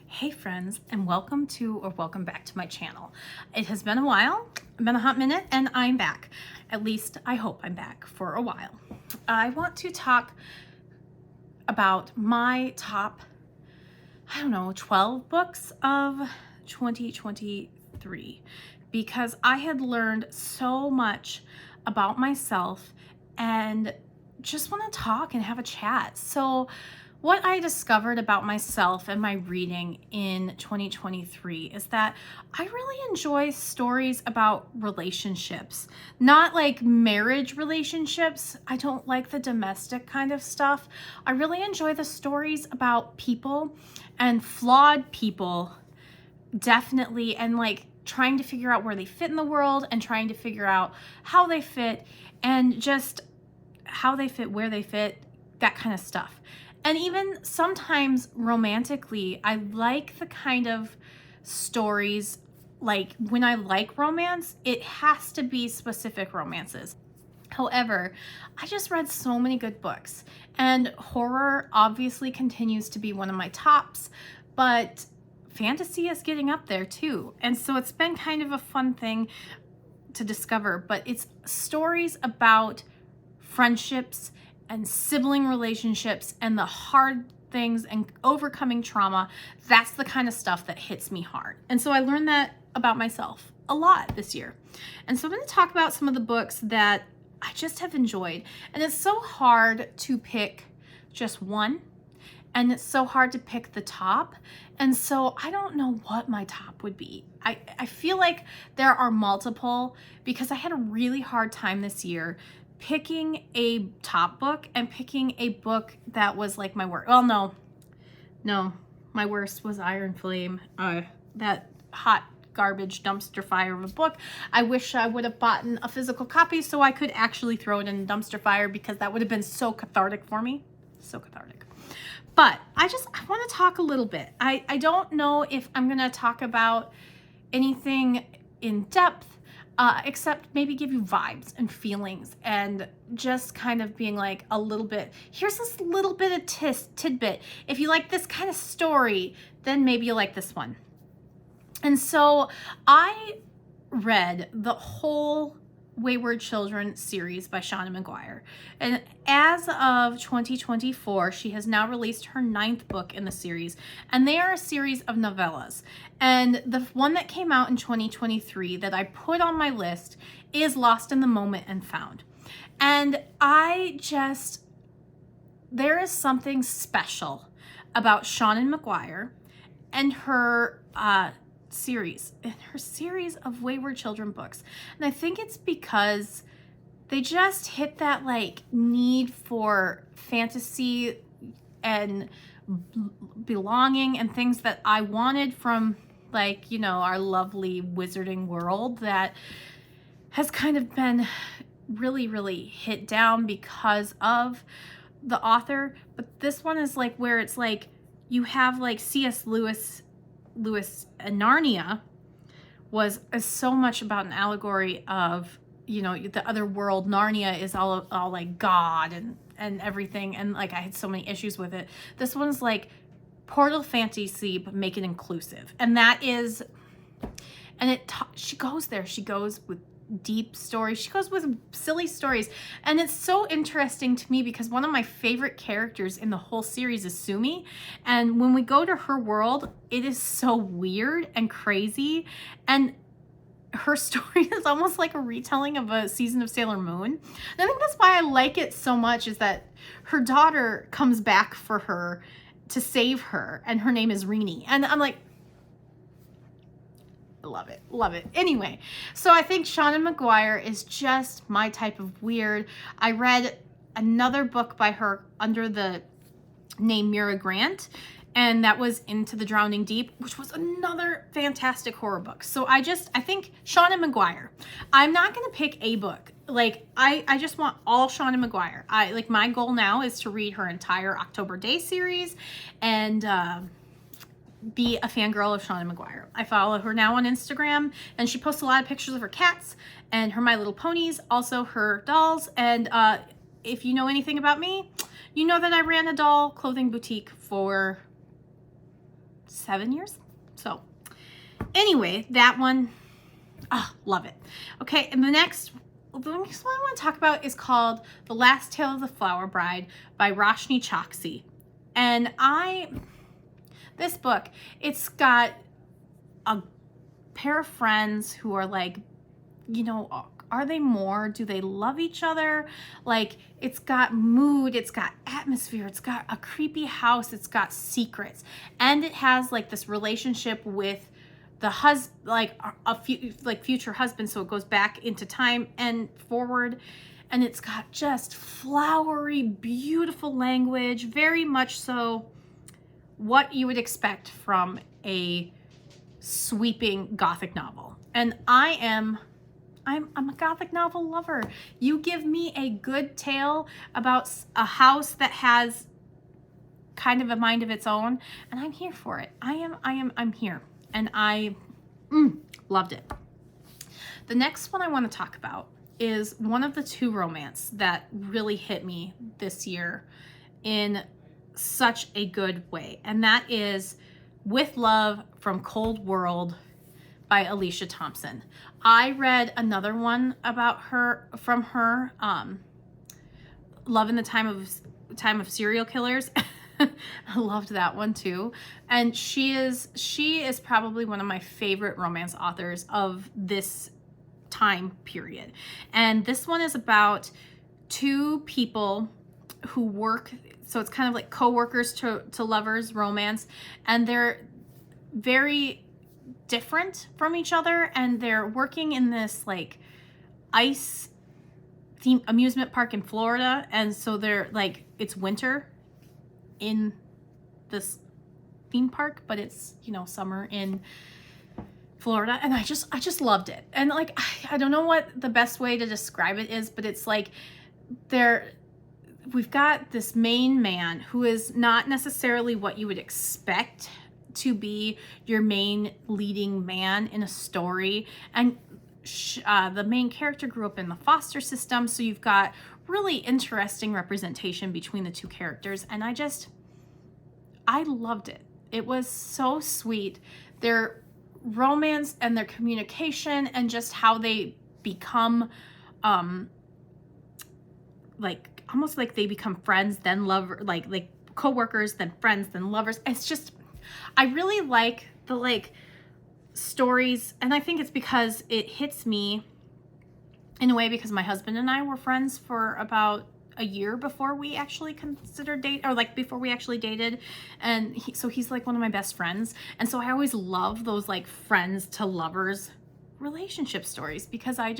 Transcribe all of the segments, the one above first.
Hey friends, and welcome back to my channel. It has been a while, been a hot minute, and I'm back. At least I hope I'm back for a while. I want to talk about my top, 12 books of 2023 because I had learned so much about myself and just want to talk and have a chat. So what I discovered about myself and my reading in 2023 is that I really enjoy stories about relationships, not like marriage relationships. I don't like the domestic kind of stuff. I really enjoy the stories about people and flawed people, definitely, and like trying to figure out where they fit in the world and trying to figure out how they fit and just how they fit, where they fit, that kind of stuff. And even sometimes romantically, I like the kind of stories, like when I like romance, it has to be specific romances. However, I just read so many good books, and horror obviously continues to be one of my tops, but fantasy is getting up there too. And so it's been kind of a fun thing to discover, but it's stories about friendships and sibling relationships and the hard things and overcoming trauma. That's the kind of stuff that hits me hard. And so I learned that about myself a lot this year. And so I'm going to talk about some of the books that I just have enjoyed. And it's so hard to pick just one, and it's so hard to pick the top. And so I don't know what my top would be. I feel like there are multiple because I had a really hard time this year picking a top book and picking a book that was like my worst. Well, no, my worst was Iron Flame, that hot garbage dumpster fire of a book. I wish I would have bought a physical copy so I could actually throw it in a dumpster fire, because that would have been so cathartic for me. So cathartic. But I want to talk a little bit. I don't know if I'm going to talk about anything in depth, except maybe give you vibes and feelings and just kind of being like a little bit, here's this little bit of tidbit. If you like this kind of story, then maybe you like this one. And so I read the whole Wayward Children series by Shauna Maguire. And as of 2024, she has now released her 9th book in the series. And they are a series of novellas. And the one that came out in 2023 that I put on my list is Lost in the Moment and Found. And there is something special about Shauna Maguire and her series of Wayward Children books. And I think it's because they just hit that like need for fantasy and belonging and things that I wanted from, like, our lovely wizarding world that has kind of been really, really hit down because of the author. But this one is like where it's like you have like C.S. Lewis and Narnia was so much about an allegory of, the other world. Narnia is all like God and everything, and like I had so many issues with it. This one's like portal fantasy, but make it inclusive, and that is, and she goes with deep stories, she goes with silly stories, and it's so interesting to me because one of my favorite characters in the whole series is Sumi, and when we go to her world, it is so weird and crazy, and her story is almost like a retelling of a season of Sailor Moon. And I think that's why I like it so much, is that her daughter comes back for her to save her, and her name is Rini, and I'm like, love it. Anyway, so I think Shauna Maguire is just my type of weird. I read another book by her under the name Mira Grant, and that was Into the Drowning Deep, which was another fantastic horror book. So I think Shauna Maguire. I'm not going to pick a book. Like, I just want all Shauna Maguire. My goal now is to read her entire October Day series and be a fangirl of Shauna Maguire. I follow her now on Instagram, and she posts a lot of pictures of her cats and her My Little Ponies, also her dolls. And if you know anything about me, you know that I ran a doll clothing boutique for 7 years. So anyway, that one, love it. Okay, and the next one I want to talk about is called The Last Tale of the Flower Bride by Roshni Chokshi. And this book, it's got a pair of friends who are like, are they more? Do they love each other? Like, it's got mood, it's got atmosphere, it's got a creepy house, it's got secrets, and it has like this relationship with the husband, like future husband. So it goes back into time and forward, and it's got just flowery, beautiful language, very much so what you would expect from a sweeping Gothic novel. And I'm a Gothic novel lover. You give me a good tale about a house that has kind of a mind of its own, and I'm here for it. I'm here, and I loved it. The next one I want to talk about is one of the two romance that really hit me this year in such a good way, and that is With Love from Cold World by Alicia Thompson. I read another one about her from her, Love in the Time of Serial Killers. I loved that one too. And she is probably one of my favorite romance authors of this time period. And this one is about two people who work, so it's kind of like co-workers to lovers romance, and they're very different from each other, and they're working in this like ice theme amusement park in Florida, and so they're like, it's winter in this theme park, but it's, summer in Florida, and I just loved it. And like, I don't know what the best way to describe it is, but it's like we've got this main man who is not necessarily what you would expect to be your main leading man in a story, and the main character grew up in the foster system, so you've got really interesting representation between the two characters, and I loved it. It was so sweet. Their romance and their communication, and just how they become like almost like they become friends, then lover, like co-workers, then friends, then lovers. It's just, I really like the stories, and I think it's because it hits me in a way because my husband and I were friends for about a year before we actually considered date, or like before we actually dated, and he's like one of my best friends, and so I always love those like friends to lovers relationship stories because I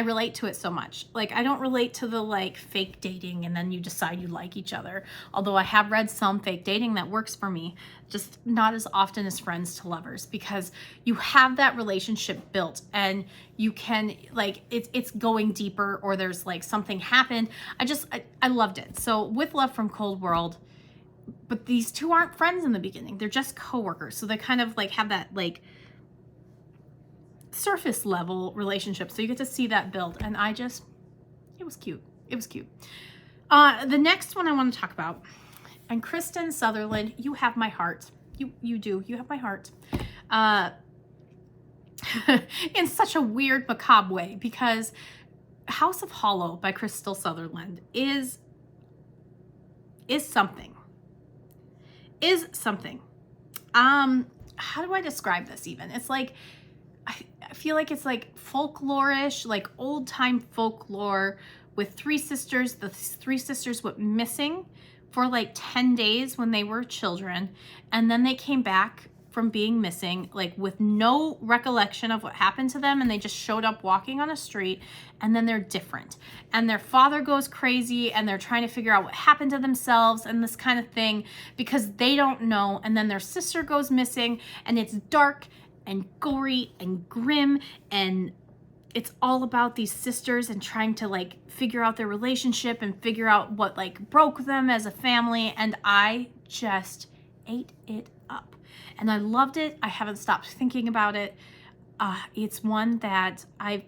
relate to it so much. Like, I don't relate to the like fake dating and then you decide you like each other, although I have read some fake dating that works for me, just not as often as friends to lovers, because you have that relationship built and you can like it's going deeper, or there's like something happened. I loved it. So With Love from Cold World, but these two aren't friends in the beginning, they're just co-workers, so they kind of like have that like surface level relationship, so you get to see that build, and it was cute. The next one I want to talk about, and Kristen Sutherland, you have my heart. You do, you have my heart, in such a weird macabre way, because House of Hollow by Crystal Sutherland is something. How do I describe this even? It's like, I feel like it's like folklorish, like old time folklore with three sisters. The three sisters went missing for like 10 days when they were children, and then they came back from being missing like with no recollection of what happened to them, and they just showed up walking on a street, and then they're different, and their father goes crazy, and they're trying to figure out what happened to themselves and this kind of thing because they don't know, and then their sister goes missing, and it's dark and gory and grim, and it's all about these sisters and trying to like figure out their relationship and figure out what like broke them as a family, and I just ate it up and I loved it. I haven't stopped thinking about it. It's one that I've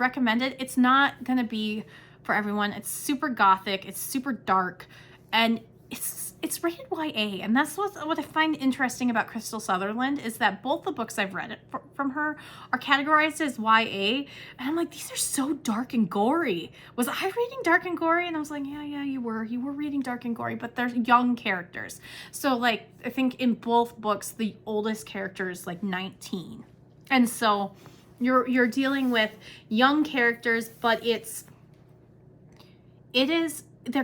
recommended. It's not gonna be for everyone. It's super gothic, it's super dark, and it's it's rated YA, and that's what I find interesting about Crystal Sutherland is that both the books I've read from her are categorized as YA, and I'm like, these are so dark and gory. Was I reading dark and gory? And I was like, yeah, you were reading dark and gory, but they're young characters. So like, I think in both books, the oldest character is like 19, and so you're dealing with young characters, but they're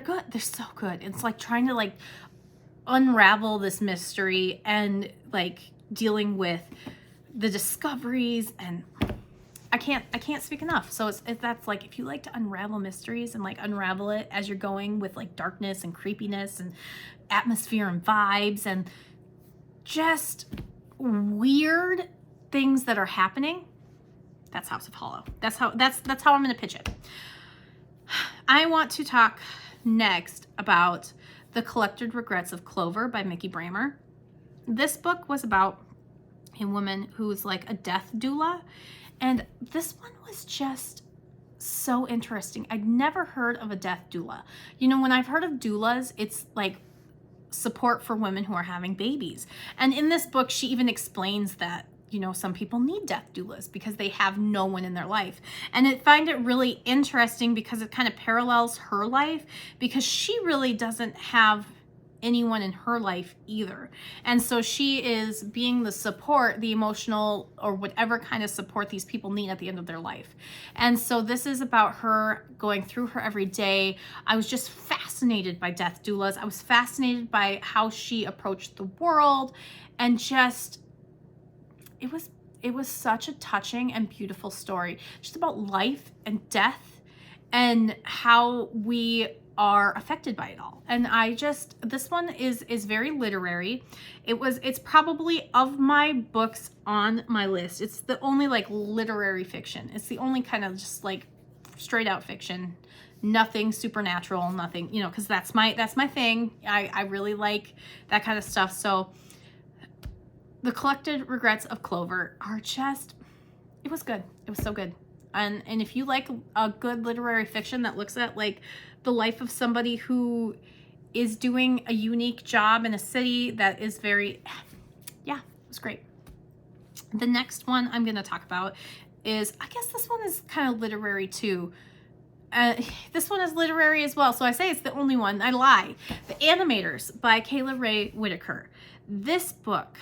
good. They're so good. It's like trying to like unravel this mystery and like dealing with the discoveries, and I can't speak enough. So that's like, if you like to unravel mysteries and like unravel it as you're going with like darkness and creepiness and atmosphere and vibes and just weird things that are happening, that's House of Hollow. That's how I'm going to pitch it. I want to talk next about The Collected Regrets of Clover by Mickey Bramer. This book was about a woman who was like a death doula, and this one was just so interesting. I'd never heard of a death doula. You know, when I've heard of doulas, it's like support for women who are having babies. And in this book, she even explains that, you know, some people need death doulas because they have no one in their life. And I find it really interesting because it kind of parallels her life, because she really doesn't have anyone in her life either. And so she is being the support, the emotional or whatever kind of support these people need at the end of their life. And so this is about her going through her every day. I was just fascinated by death doulas. I was fascinated by how she approached the world, and just it was such a touching and beautiful story, just about life and death and how we are affected by it all. And this one is very literary. It's probably, of my books on my list, it's the only like literary fiction. It's the only kind of just like straight out fiction, nothing supernatural, nothing, you know, because that's my thing. I really like that kind of stuff. So The Collected Regrets of Clover are just, it was good. It was so good. And if you like a good literary fiction that looks at like the life of somebody who is doing a unique job in a city that is very, yeah, it was great. The next one I'm going to talk about is, I guess this one is kind of literary too. This one is literary as well. So I say it's the only one. I lie. The Animators by Kayla Ray Whitaker. This book,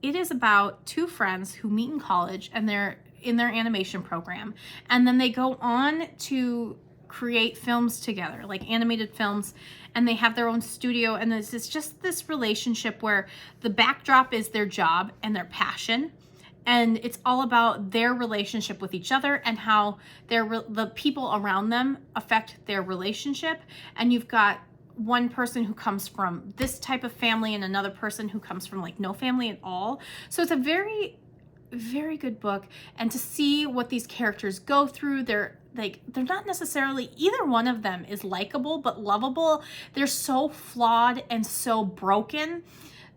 it is about two friends who meet in college, and they're in their animation program, and then they go on to create films together, like animated films, and they have their own studio, and it's just this relationship where the backdrop is their job and their passion, and it's all about their relationship with each other and how the people around them affect their relationship. And you've got one person who comes from this type of family and another person who comes from like no family at all. So it's a very, very good book. And to see what these characters go through, they're not necessarily, either one of them is likable but lovable. They're so flawed and so broken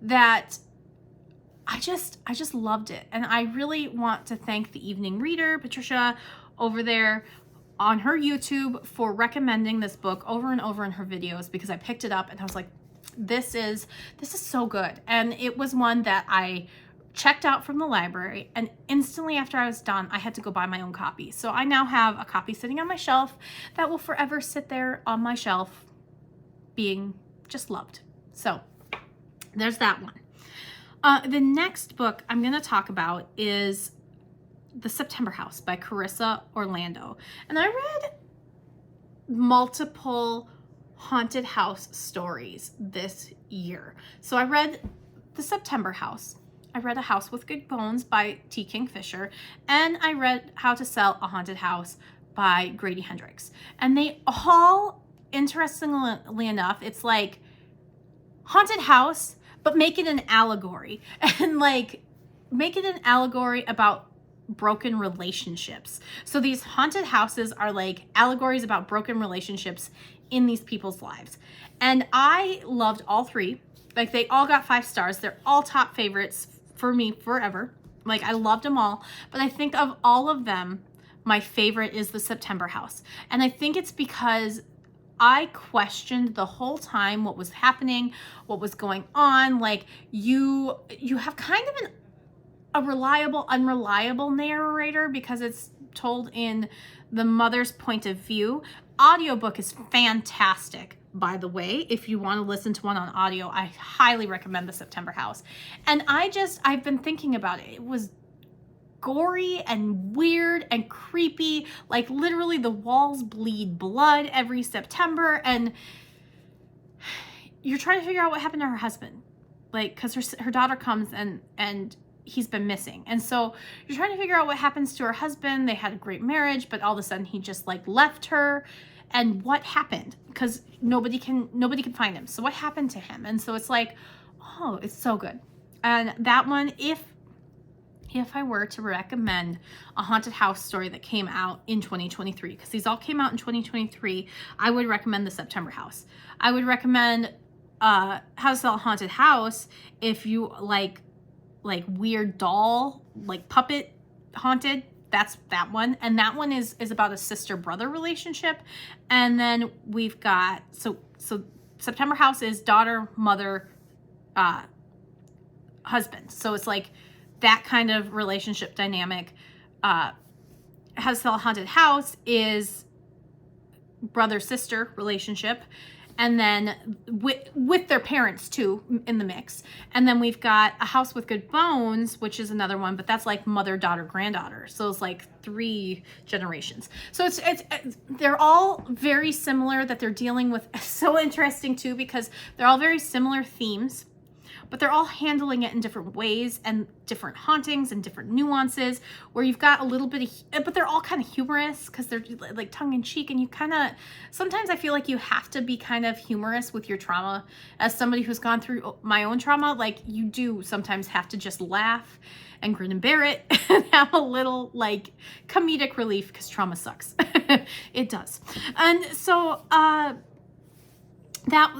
that I just loved it. And I really want to thank the Evening Reader, Patricia, over there on her YouTube, for recommending this book over and over in her videos, because I picked it up and I was like, this is so good. And it was one that I checked out from the library, and instantly after I was done, I had to go buy my own copy. So I now have a copy sitting on my shelf that will forever sit there on my shelf being just loved. So there's that one. The next book I'm going to talk about is The September House by Carissa Orlando. And I read multiple haunted house stories this year. So I read The September House. I read A House with Good Bones by T. Kingfisher. And I read How to Sell a Haunted House by Grady Hendrix. And they all, interestingly enough, it's like haunted house, but make it an allegory, and like make it an allegory about broken relationships. So these haunted houses are like allegories about broken relationships in these people's lives. And I loved all three. Like, they all got 5 stars. They're all top favorites for me forever. Like, I loved them all. But I think of all of them, my favorite is The September House. And I think it's because I questioned the whole time what was happening, what was going on. Like you have kind of a reliable, unreliable narrator because it's told in the mother's point of view. Audiobook is fantastic, by the way. If you want to listen to one on audio, I highly recommend The September House. And I've been thinking about it. It was gory and weird and creepy. Like literally the walls bleed blood every September, and you're trying to figure out what happened to her husband. Like, cause her daughter comes and he's been missing. And so you're trying to figure out what happens to her husband. They had a great marriage, but all of a sudden he just like left her, and what happened? Because nobody can find him. So what happened to him? And so it's like, oh, it's so good. And that one, if I were to recommend a haunted house story that came out in 2023, because these all came out in 2023, I would recommend The September House. I would recommend How to Sell a Haunted House if you like weird doll, like puppet haunted. That's that one. And that one is about a sister-brother relationship. And then we've got, so September House is daughter, mother, husband. So it's like that kind of relationship dynamic. How to Sell a Haunted House is brother-sister relationship, and then with their parents too in the mix. And then we've got A House with Good Bones, which is another one, but that's like mother, daughter, granddaughter. So it's like 3 generations. So it's they're all very similar, that they're dealing with. So interesting too, because they're all very similar themes, but they're all handling it in different ways and different hauntings and different nuances, where you've got a little bit of, but they're all kind of humorous because they're like tongue in cheek. And you kind of, sometimes I feel like you have to be kind of humorous with your trauma. As somebody who's gone through my own trauma, like you do sometimes have to just laugh and grin and bear it and have a little like comedic relief, because trauma sucks. It does. And so,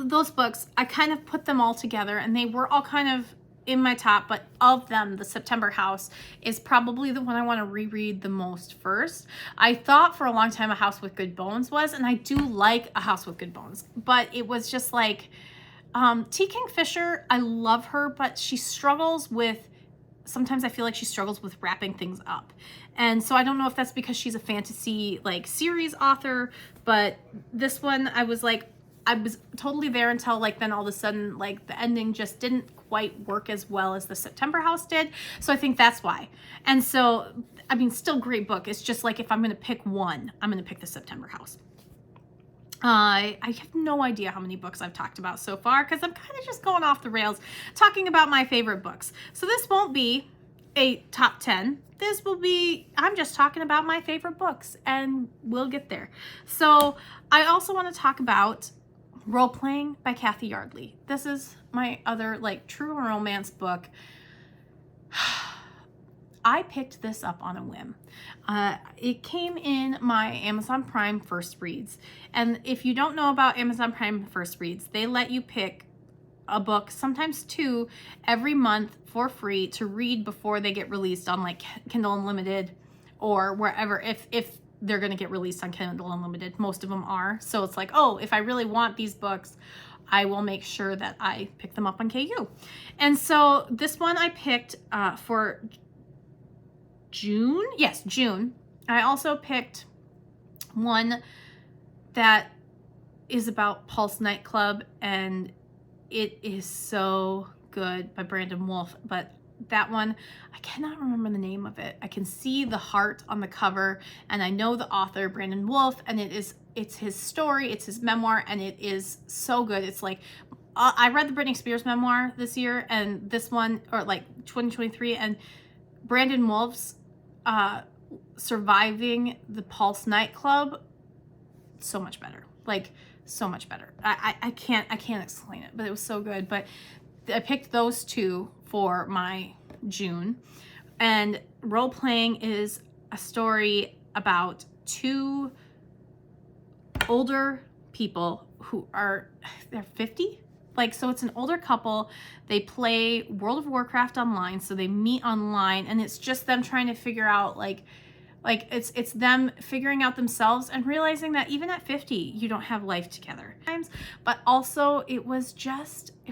those books, I kind of put them all together, and they were all kind of in my top, but of them, The September House is probably the one I want to reread the most first. I thought for a long time A House with Good Bones was, and I do like A House with Good Bones, but it was just like, T. Kingfisher, I love her, but she struggles with, sometimes I feel like she struggles with wrapping things up. And so I don't know if that's because she's a fantasy like series author, but this one I was totally there until like then all of a sudden like the ending just didn't quite work as well as The September House did. So I think that's why. And so, I mean, still great book. It's just like if I'm going to pick one, I'm going to pick The September House. I have no idea how many books I've talked about so far, because I'm kind of just going off the rails talking about my favorite books. So this won't be a top 10. This will be, I'm just talking about my favorite books, and we'll get there. So I also want to talk about Role Playing by Kathy Yardley. This is my other like true romance book. I picked this up on a whim. It came in my Amazon Prime First Reads. And if you don't know about Amazon Prime First Reads, they let you pick a book, sometimes 2, every month for free to read before they get released on like Kindle Unlimited or wherever, if they're going to get released on Kindle Unlimited. Most of them are. So it's like, oh, if I really want these books, I will make sure that I pick them up on KU. And so this one I picked for June. Yes, June. I also picked one that is about Pulse Nightclub, and it is so good, by Brandon Wolfe. But that one, I cannot remember the name of it. I can see the heart on the cover, and I know the author, Brandon Wolfe, and it's his story, it's his memoir, and it is so good. It's like, I read the Britney Spears memoir this year, and this one, or like 2023, and Brandon Wolfe's surviving the Pulse nightclub, so much better. Like, so much better. I can't explain it, but it was so good. But I picked those 2 for my June. And Role Playing is a story about 2 older people who are, they're 50. Like, so it's an older couple. They play World of Warcraft online. So they meet online, and it's just them trying to figure out like Like it's them figuring out themselves and realizing that even at 50, you don't have life together. But also it was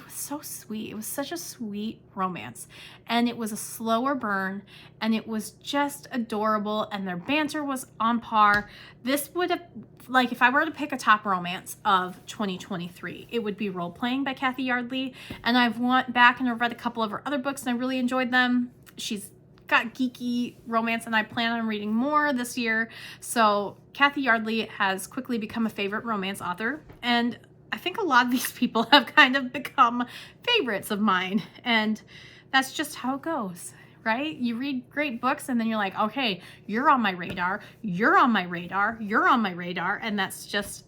so sweet. It was such a sweet romance, and it was a slower burn, and it was just adorable, and their banter was on par. This would have, like, if I were to pick a top romance of 2023, it would be Role Playing by Kathy Yardley. And I've went back and I've read a couple of her other books and I really enjoyed them. She's got geeky romance and I plan on reading more this year. So Kathy Yardley has quickly become a favorite romance author, and I think a lot of these people have kind of become favorites of mine, and that's just how it goes, right? You read great books and then you're like, okay, you're on my radar, you're on my radar, you're on my radar, and that's just,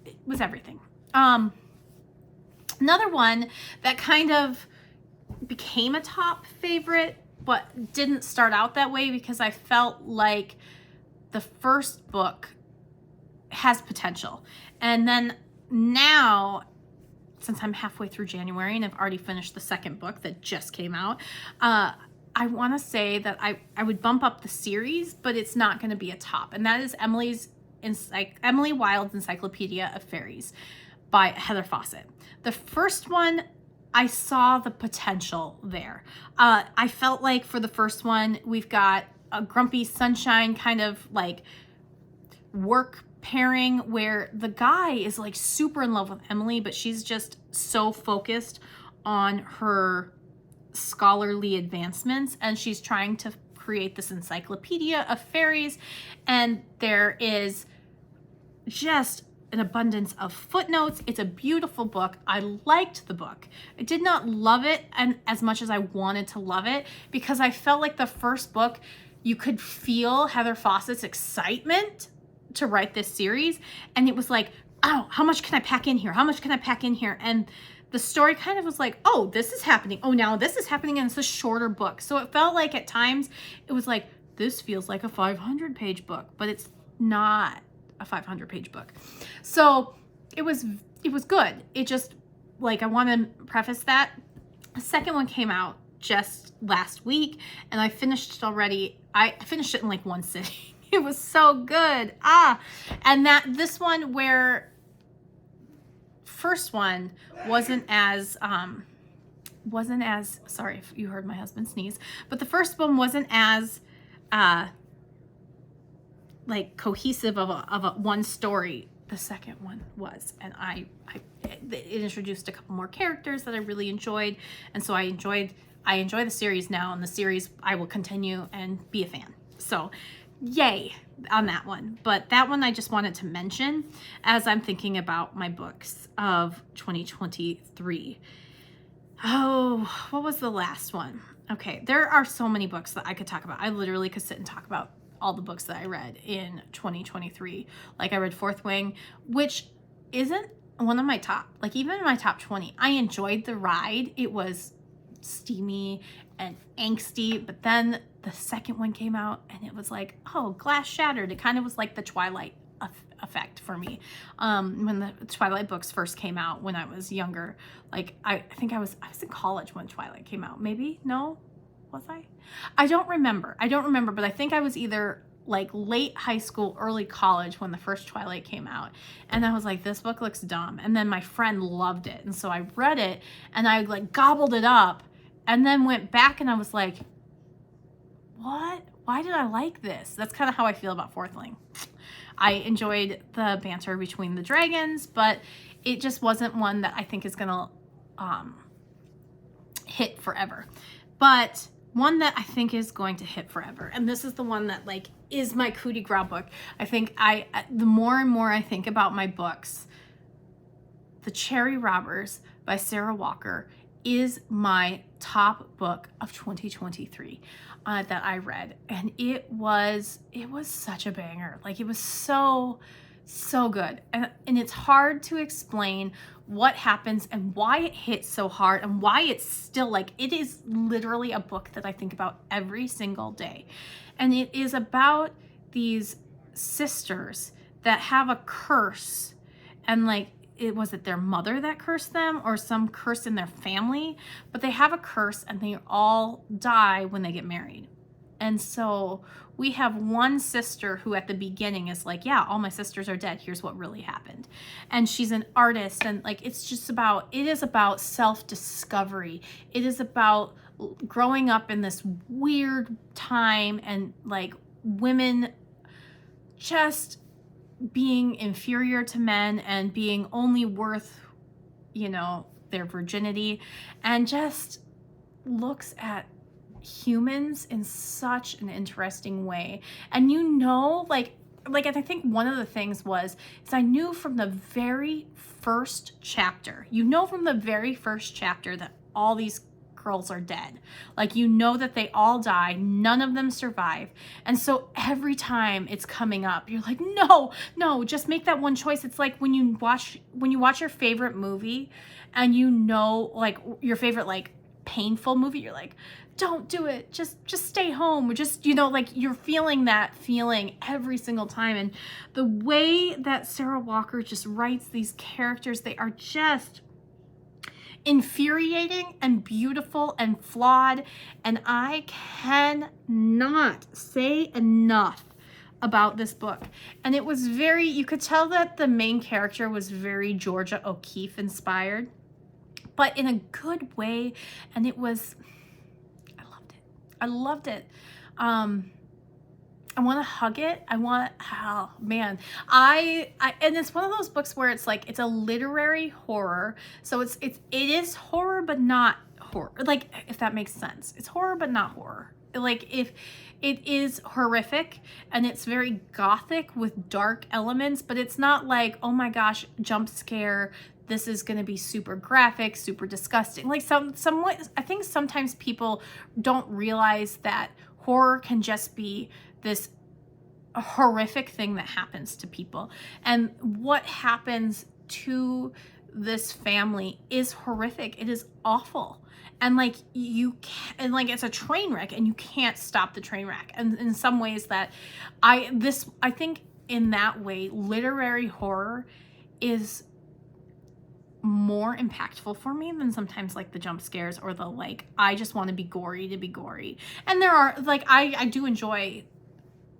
it was everything. Another one that kind of became a top favorite but didn't start out that way because I felt like the first book has potential. And then now, since I'm halfway through January and I've already finished the second book that just came out, I want to say that I would bump up the series, but it's not going to be a top. And that is Emily Wilde's Encyclopedia of Fairies by Heather Fawcett. The first one, I saw the potential there. I felt like for the first one, we've got a grumpy sunshine kind of like work pairing where the guy is like super in love with Emily, but she's just so focused on her scholarly advancements, and she's trying to create this encyclopedia of fairies, and there is just an abundance of footnotes. It's a beautiful book. I liked the book. I did not love it and as much as I wanted to love it, because I felt like the first book, you could feel Heather Fawcett's excitement to write this series, and it was like, oh, how much can I pack in here? How much can I pack in here? And the story kind of was like, oh, this is happening. Oh, now this is happening, and it's a shorter book. So it felt like at times it was like, this feels like a 500-page book, but it's not a 500-page book. So it was good. It just, like, I want to preface that. The second one came out just last week and I finished it already. I finished it in like one sitting. It was so good. And this one, where first one wasn't as sorry if you heard my husband sneeze, but the first one wasn't as like cohesive of a one story. The second one was, and it introduced a couple more characters that I really enjoyed, and so I enjoy the series now, and the series I will continue and be a fan. So yay on that one. But that one I just wanted to mention as I'm thinking about my books of 2023. Oh, what was the last one? Okay, there are so many books that I could talk about. I literally could sit and talk about all the books that I read in 2023. Like, I read Fourth Wing, which isn't one of my top, like even in my top 20. I enjoyed the ride. It was steamy and angsty, but then the second one came out and it was like, oh, glass shattered. It kind of was like the Twilight effect for me. When the Twilight books first came out when I was younger, like I think I was in college when Twilight came out. Maybe, no, was I? I don't remember, but I think I was either like late high school, early college when the first Twilight came out. And I was like, this book looks dumb. And then my friend loved it. And so I read it and I like gobbled it up and then went back and I was like, what? Why did I like this? That's kind of how I feel about Fourth Wing. I enjoyed the banter between the dragons, but it just wasn't one that I think is going to hit forever. But one that I think is going to hit forever, and this is the one that like is my coup de grace book. I think the more and more I think about my books, The Cherry Robbers by Sarah Walker is my top book of 2023 that I read, and it was such a banger. Like, it was so good, and it's hard to explain what happens and why it hits so hard and why it's still like, it is literally a book that I think about every single day. And it is about these sisters that have a curse, and like, was it their mother that cursed them or some curse in their family? But they have a curse and they all die when they get married. And so we have one sister who at the beginning is like, yeah, all my sisters are dead. Here's what really happened. And she's an artist. And like, it is about self-discovery. It is about growing up in this weird time and like women just being inferior to men and being only worth, their virginity, and just looks at humans in such an interesting way. And like I think one of the things is I knew from the very first chapter, that all these girls are dead. Like, that they all die, none of them survive. And so every time it's coming up, you're like, no, just make that one choice. It's like when you watch your favorite movie and like your favorite like painful movie, you're like, don't do it, just stay home, or just like you're feeling that feeling every single time. And the way that Sarah Walker just writes these characters, they are just infuriating and beautiful and flawed, and I cannot say enough about this book. And it was you could tell that the main character was very Georgia O'Keeffe inspired, but in a good way. And I loved it. I want to hug it. Oh man. And it's one of those books where it's like, it's a literary horror. So it is horror, but not horror. Like, if that makes sense. It's horror, but not horror. Like, if it is horrific and it's very gothic with dark elements, but it's not like, oh my gosh, jump scare, this is going to be super graphic, super disgusting. Like I think sometimes people don't realize that horror can just be this horrific thing that happens to people. And what happens to this family is horrific. It is awful. And like it's a train wreck, and you can't stop the train wreck. And in some ways I think in that way, literary horror is more impactful for me than sometimes like the jump scares or the like, I just want to be gory to be gory. And there are like, I do enjoy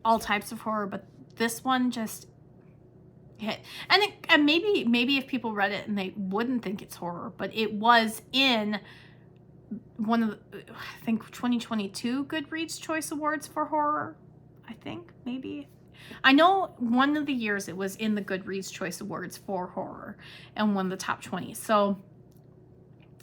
all types of horror, but this one just hit. And maybe if people read it and they wouldn't think it's horror, but it was in one of the, I think 2022 Goodreads Choice Awards for horror. I think maybe. I know one of the years it was in the Goodreads Choice Awards for horror and won the top 20. So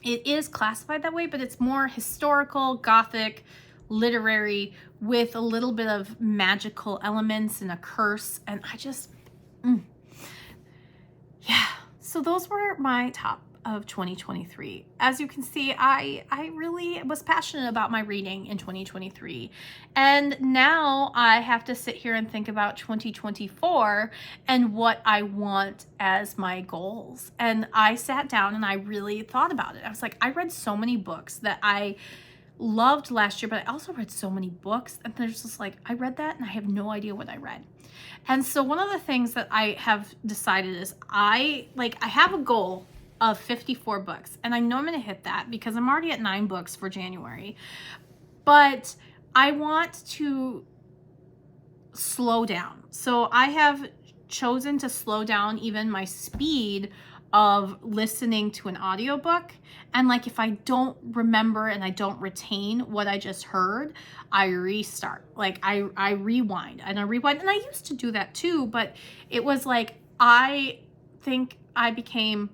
it is classified that way, but it's more historical, gothic, literary, with a little bit of magical elements and a curse. And I just, yeah. So those were my top of 2023. As you can see, I really was passionate about my reading in 2023. And now I have to sit here and think about 2024 and what I want as my goals. And I sat down and I really thought about it. I was like, I read so many books that I loved last year, but I also read so many books, and there's just like, I read that and I have no idea what I read. And so one of the things that I have decided is I have a goal of 54 books, and I know I'm going to hit that because I'm already at 9 books for January, but I want to slow down. So I have chosen to slow down even my speed of listening to an audiobook. And like, if I don't remember and I don't retain what I just heard, I restart. Like I rewind and I used to do that too, but it was like, I think I became,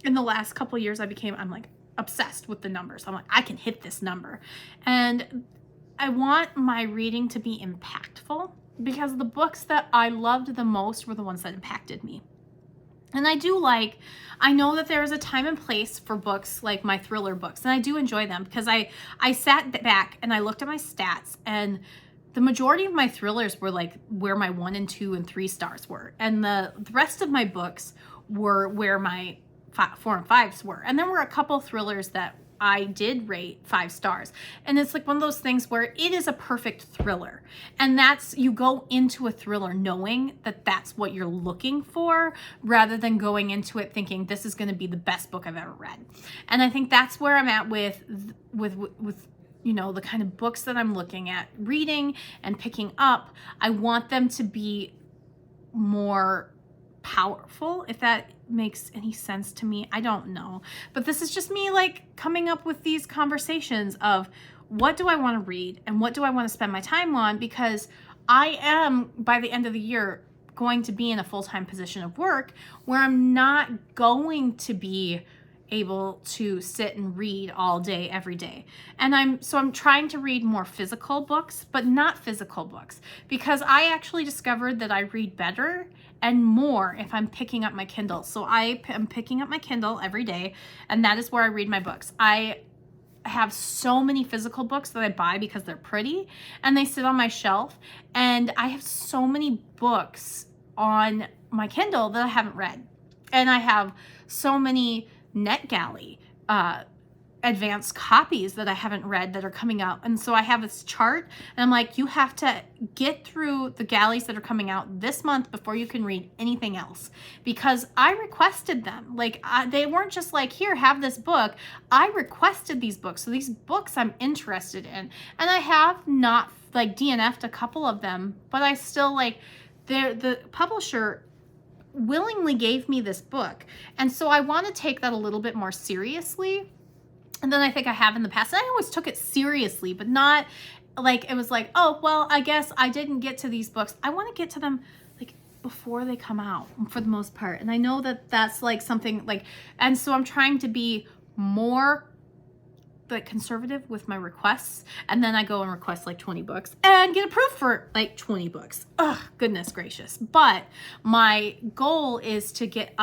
in the last couple of years, I'm like obsessed with the numbers. I'm like, I can hit this number. And I want my reading to be impactful, because the books that I loved the most were the ones that impacted me. And I know that there is a time and place for books like my thriller books, and I do enjoy them because I sat back and I looked at my stats, and the majority of my thrillers were like where my 1 and 2 and 3 stars were. And the rest of my books were where my 4 and 5s were. And there were a couple thrillers that I did rate 5 stars. And it's like one of those things where it is a perfect thriller. And you go into a thriller knowing that that's what you're looking for, rather than going into it thinking this is going to be the best book I've ever read. And I think that's where I'm at with the kind of books that I'm looking at reading and picking up, I want them to be more powerful, if that makes any sense to me. I don't know. But this is just me like coming up with these conversations of what do I want to read and what do I want to spend my time on, because I am, by the end of the year, going to be in a full-time position of work where I'm not going to be able to sit and read all day every day. And I'm trying to read more physical books, but not physical books, because I actually discovered that I read better and more if I'm picking up my Kindle. So I am picking up my Kindle every day, and that is where I read my books. I have so many physical books that I buy because they're pretty and they sit on my shelf, and I have so many books on my Kindle that I haven't read. And I have so many NetGalley advanced copies that I haven't read that are coming out. And so I have this chart, and I'm like, you have to get through the galleys that are coming out this month before you can read anything else, because I requested them. Like they weren't just like, here, have this book. I requested these books. So these books I'm interested in, and I have not like DNF'd a couple of them, but I still like the publisher willingly gave me this book. And so I want to take that a little bit more seriously. And then I think I have in the past. And I always took it seriously, but not like it was like, oh, well, I guess I didn't get to these books. I want to get to them like before they come out for the most part. And I know that that's like something like, and so I'm trying to be more like conservative with my requests, and then I go and request like 20 books and get approved for like 20 books. Oh, goodness gracious. But my goal is to get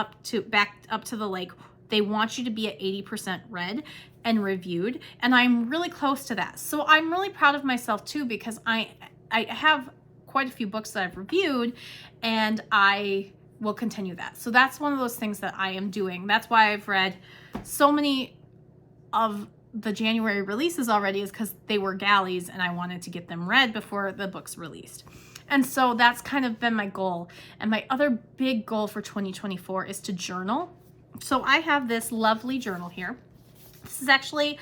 back up to the like, they want you to be at 80% read and reviewed, and I'm really close to that. So I'm really proud of myself too, because I have quite a few books that I've reviewed, and I will continue that. So that's one of those things that I am doing. That's why I've read so many of the January releases already, is because they were galleys and I wanted to get them read before the book's released. And so that's kind of been my goal. And my other big goal for 2024 is to journal. So I have this lovely journal here. This is actually,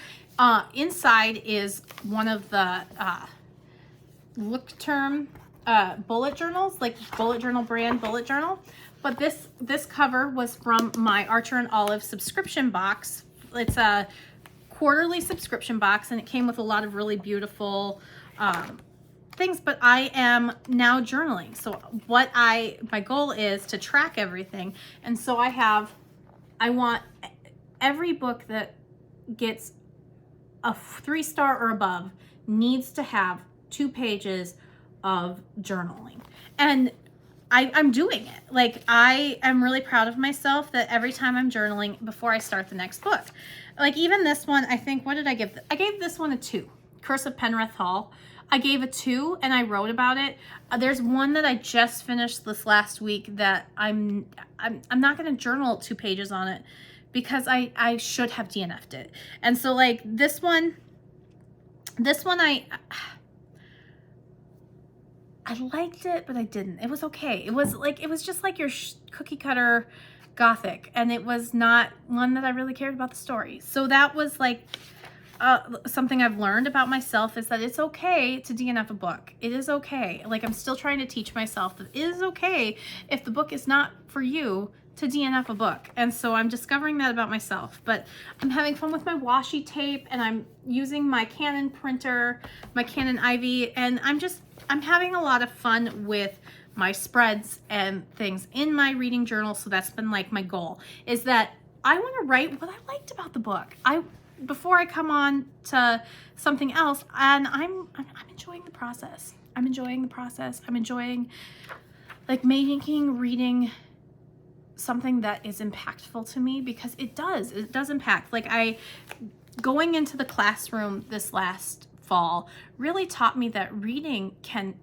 inside is one of the look term bullet journals, like bullet journal brand bullet journal. But this cover was from my Archer and Olive subscription box. It's a quarterly subscription box, and it came with a lot of really beautiful things, but I am now journaling. So my goal is to track everything. And so I want every book that gets a 3-star or above needs to have 2 pages of journaling. And I'm doing it. Like, I am really proud of myself that every time I'm journaling before I start the next book. Like, even this one, I think, what did I give? I gave this one a 2. Curse of Penrith Hall. I gave a 2, and I wrote about it. There's one that I just finished this last week that I'm not going to journal 2 pages on it, because I should have DNF'd it. And so like this one I liked it, but I didn't. It was okay. It was just like your cookie cutter gothic, and it was not one that I really cared about the story. So that was like something I've learned about myself, is that it's okay to DNF a book. It is okay. Like, I'm still trying to teach myself that it is okay if the book is not for you to DNF a book. And so I'm discovering that about myself. But I'm having fun with my washi tape, and I'm using my Canon printer, my Canon Ivy, and I'm having a lot of fun with my spreads and things in my reading journal. So that's been like my goal, is that I want to write what I liked about the book before I come on to something else. And I'm enjoying the process. I'm enjoying the process. I'm enjoying like making reading something that is impactful to me, because it does impact. Like, going into the classroom this last fall really taught me that reading can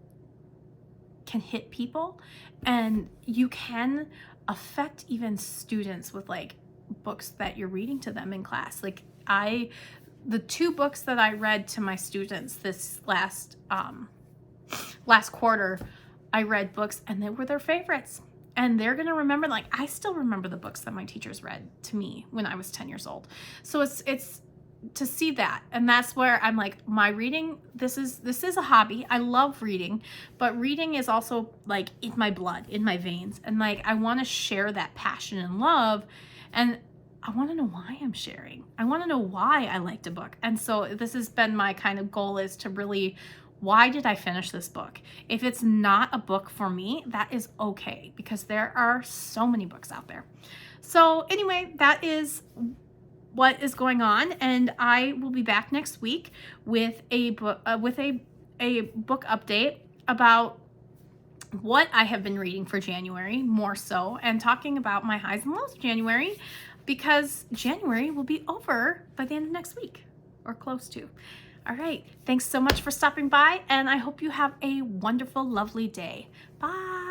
hit people, and you can affect even students with like books that you're reading to them in class. Like, the 2 books that I read to my students this last quarter, I read books and they were their favorites. And they're going to remember, like, I still remember the books that my teachers read to me when I was 10 years old. So it's to see that. And that's where I'm like, my reading, this is a hobby. I love reading, but reading is also like in my blood, in my veins. And like, I want to share that passion and love. And I want to know why I'm sharing. I want to know why I liked a book. And so this has been my kind of goal, is to really, why did I finish this book? If it's not a book for me, that is okay, because there are so many books out there. So anyway, that is what is going on, and I will be back next week with a book a book update about what I have been reading for January, more so, and talking about my highs and lows of January, because January will be over by the end of next week, or close to. All right, thanks so much for stopping by, and I hope you have a wonderful, lovely day. Bye.